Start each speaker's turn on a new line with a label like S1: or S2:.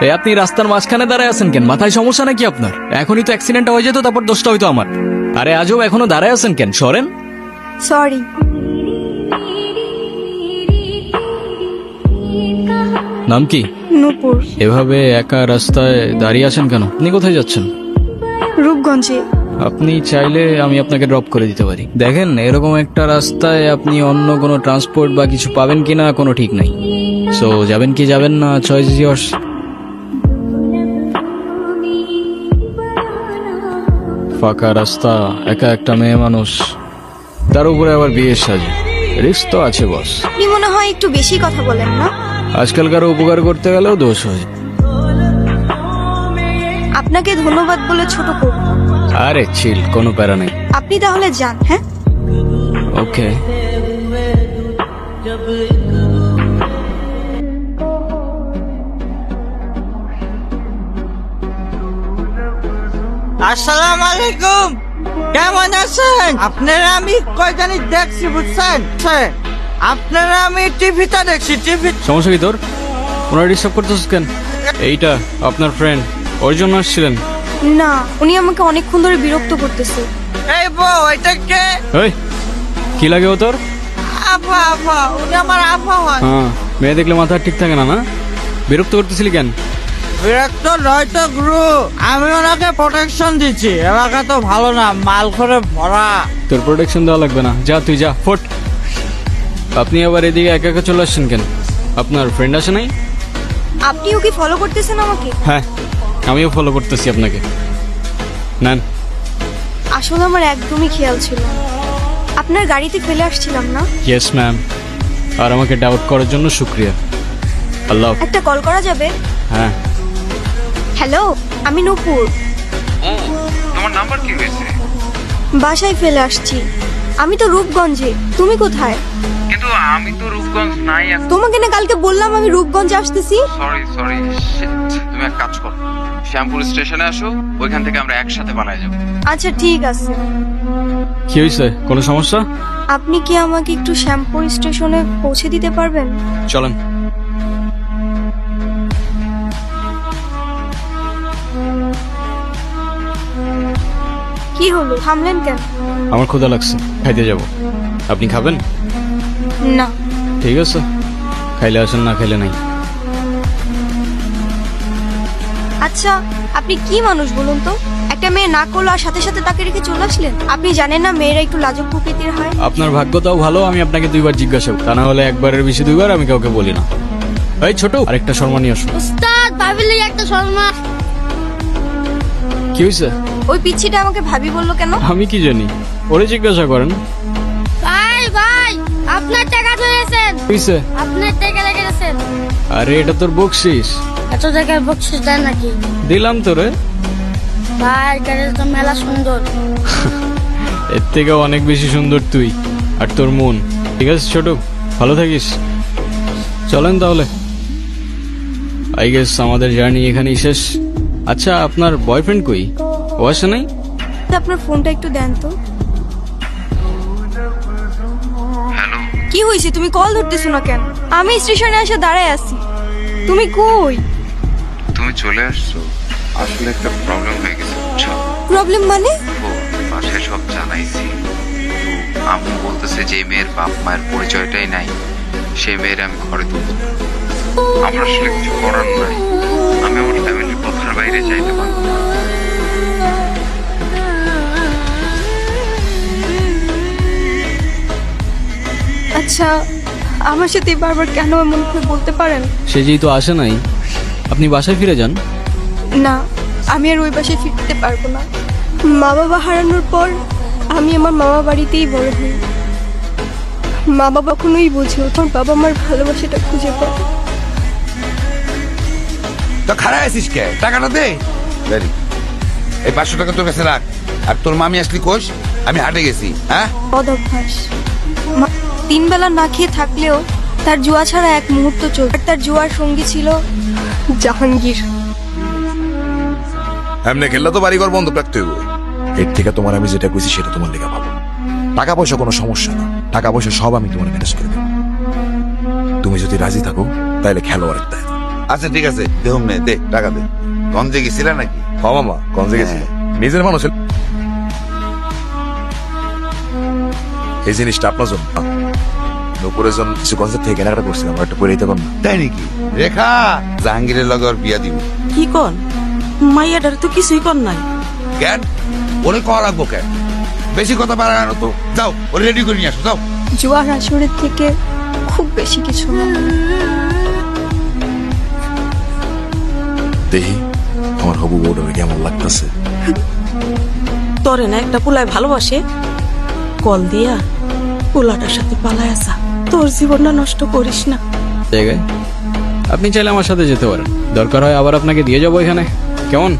S1: এই আপনি রাস্তার মাঝখানে দাঁড়ায় আছেন কেন? মাথায় সমস্যা নাকি আপনার? এখনই তো অ্যাক্সিডেন্টটা হয়ে যেত, তারপর দোষটা হইতো আমার। আরে আজব, এখনো দাঁড়ায় আছেন কেন? সরেন।
S2: সরি।
S1: নাম কি?
S2: নূপুর।
S1: এভাবে একা রাস্তায় দাঁড়িয়ে আছেন কেন? আপনি কোথায় যাচ্ছেন?
S2: রূপগঞ্জে।
S1: আপনি চাইলে আমি আপনাকে ড্রপ করে দিতে পারি। দেখেন, এরকম একটা রাস্তায় আপনি অন্য কোনো ট্রান্সপোর্ট বা কিছু পাবেন কিনা কোনো ঠিক নাই। সো যাবেন কি যাবেন না, চয়েস ইজ ইয়ার্স। ফাঁকা রাস্তা, একা একটা মেয়ে মানুষ, তার উপরে আবার বিয়ের সাজে, রিস্ক তো আছে বস।
S2: আপনি মনে হয় একটু বেশি কথা বলেন না?
S1: আজকালকার উপকার করতে গেলেও দোষ হয়।
S2: আপনাকে ধন্যবাদ বলে ছোট করব।
S1: আরে চিল, কোনো প্যারা নেই।
S2: আপনি তাহলে যান। হ্যাঁ,
S1: ওকে।
S3: আসসালামু আলাইকুম, কেমন আছেন আপনারা? আমি কয়খানি দেখছি বুঝছেন, আপনারা আমি টিভিতে দেখছি। টিভি
S1: সমস্যা কি তোর? ওনারা ডিস্টার্ব করতেছিস কেন? এইটা আপনার ফ্রেন্ড, ওর জন্য আসছিলেন?
S2: না, উনি আমাকে অনেকক্ষণ ধরে বিরক্ত করতেছে।
S3: এই বউ, এটা কে?
S1: ওই কি লাগে ও তোর?
S3: আফা আফা, উনি আমার আফা হয়।
S1: হ্যাঁ, মেয়ে দেখলে মাথা ঠিক থাকে না? না, বিরক্ত করতেছিলি কেন?
S3: বিরক্ত নয়তো গুরু, আমি ওনাকে প্রোটেকশন দিচ্ছি। এলাকা তো ভালো না, মাল করে ভরা।
S1: তোর প্রোটেকশন দেওয়া লাগবে না, যা তুই যা, ফোট। আপনি আবার এদিকে একা একা চলে আসছেন কেন? আপনার ফ্রেন্ড আসে নাই?
S2: আপনিও কি ফলো করতেছেন আমাকে?
S1: হ্যাঁ, আমিও ফলো করতেছি আপনাকে। নেন।
S2: আসলে আমার একদমই খেয়াল ছিল না। আপনার গাড়িতে ফেলে আসছিলাম না?
S1: ইয়েস ম্যাম, আর আমাকে ডাউট করার জন্য শুক্রিয়া। আল্লাহ।
S2: একটা কল করা যাবে?
S1: হ্যাঁ।
S2: হ্যালো, আমি নূপুর।
S4: ও, তোমার নাম্বার কি হয়েছে?
S2: বাসায় ফেলে আসছি। আমি তো রূপগঞ্জে, তুমি কোথায়?
S4: কিন্তু আমি তো রূপগঞ্জ নাই এখন।
S2: তোমাকে না কালকে বললাম আমি রূপগঞ্জে আসতেছি।
S4: সরি সরি, তুমি এক কাজ করো, শ্যামপুর স্টেশনে আসো, ওইখান থেকে আমরা একসাথে পালায় যাবো।
S2: আচ্ছা ঠিক আছে।
S1: কি হয়েছে? কোনো সমস্যা?
S2: আপনি কি আমাকে একটু শ্যামপুর স্টেশনে পৌঁছে দিতে পারবেন?
S1: চলেন।
S2: কি হলো, থামলেন কেন?
S1: আমার ক্ষুধা লাগছে, খাইতে যাব। আপনি খাবেন?
S2: না।
S1: ঠিক আছে, খাইলে আসেন, না খাইলে নাই।
S2: আচ্ছা, আপনি কি মানুষ বলুন তো? একটা মেয়ে না করলো আর সাথে সাথে তাকে রেখে চলে আসলেন। আপনি জানেন না মেয়েরা একটু লাজুক প্রকৃতির হয়?
S1: আপনার ভাগ্যটাও ভালো, আমি আপনাকে দুইবার জিজ্ঞাসা করি, তা না হলে একবারের বেশি দুইবার আমি কাউকে বলি না। এই ছোট, আরেকটা শর্মা নিয়ে আসো।
S5: উস্তাদ, ভাবিলে একটা শর্মা।
S1: কি হয়েছে?
S2: ওই পিচ্ছিটা আমাকে ভাবি বললো কেন?
S1: আমি কি জানি, ওরে জিজ্ঞাসা করেন।
S5: ভাই ভাই, আপনার টাকা ধরেছেন,
S1: কি হয়েছে?
S5: আপনার টাকা লেগে গেছেন।
S1: আরে এটা তোর বকশিস।
S5: এত টাকার বকশিস দেন নাকি?
S1: দিলাম তোরে।
S5: ভাই, গাড়িটা তো মেলা সুন্দর।
S1: এর থেকে অনেক বেশি সুন্দর তুই আর তোর মন। ঠিক আছে ছোট, ভালো থাকিস। চলেন তাহলে। আই গেস আমাদের জার্নি এখানেই শেষ। আচ্ছা, আপনার বয়ফ্রেন্ড কই? ও আসে নাই?
S2: আপনার ফোনটা একটু দেন তো।
S4: হ্যালো,
S2: কি হয়েছে, তুমি কল ধরতেছো না কেন? আমি স্টেশনে এসে দাঁড়ায় আছি, তুমি কই?
S4: তুমি চলে আসছো। আসলে একটা প্রবলেম হয়ে গেছে বুঝছো?
S2: প্রবলেম মানে?
S4: ও, বাসায় সব জানাইছি, তো আম্মু বলতেছে যে মেয়ের বাপ মায়ের পরিচয়টাই নাই, সেই মেয়ের আমি ঘরে তুলব না। আমার আসলে কিছু করার নাই, আমি আমার ফ্যামিলির কথার বাইরে যাইতে পারবো না।
S2: আচ্ছা, আমার সাথে বারবার কেন এমন করে বলতে পারেন?
S1: সে যেহেতু আসে নাই, আপনি বাসায় ফিরে যান।
S2: না, আমি আর ওই বাসায় ফিরতে পারবো না। মা বাবা হারানোর পর আমি আমার মামা বাড়িতেই বড় হই। মা বাবা কখনোই বুঝে ওঠার বাবা মার ভালোবাসাটা খুঁজে পায়।
S6: তো খারাপ আছিস কে? টাকাটা দে। দেরি। এই 500 টাকা তোর কাছে রাখ। আর তোর মামি আসলি কোষ? আমি হাটে গেছি। হ্যাঁ,
S2: অভ্যাস। 3 বেলা না খেয়ে থাকলেও তার জুয়া ছাড়া এক মুহূর্ত চলত। আর তার জুয়ার সঙ্গী ছিল জাহাঙ্গীর।
S6: এমনি খেললে তো বাড়িঘর বন্ধ রাখতে হইব। এর থেকে তোমার আমি যেটা কইছি সেটা তোমার লেগে ভালো। টাকা পয়সা কোনো সমস্যা না, টাকা পয়সা সব আমি তোমার ম্যানেজ করে দেব। তুমি যদি রাজি থাকো তাহলে খেলো আরেকটা। আচ্ছা ঠিক আছে দেহম নে দে টাকা দে গঞ্জে গেছিলা নাকি
S7: হ মামা গঞ্জে গেছিল নিজের মানুষ এই জিনিসটা আপনার জন্য নুপুরের জন্য কিছু গঞ্জের থেকে কেনাকাটা করছিলাম একটা করে দিতে পারবো
S6: তাই নাকি রেখা জাহাঙ্গীরের লগে ওর বিয়া দিব
S8: কি কন মাইয়াটার তো কিছুই কর নাই
S6: কেন ওরে কয়া লাগবো কেন বেশি কথা বাড়ানো তো যাও ওরে রেডি করে নিয়ে আসো যাও
S2: জুয়ার আসরের থেকে খুব বেশি কিছু না।
S7: দেখি আমার হবু বউটাকে কেমন লাগতেছে
S8: তরে না একটা পুলায় ভালোবাসে কল দিয়া পুলাটার সাথে পালায় আসা তোর জীবনটা নষ্ট করিস না।
S1: জায়গায় আপনি চাইলে আমার সাথে যেতে পারেন, দরকার হয় আবার আপনাকে দিয়ে যাবো এখানে, কেমন?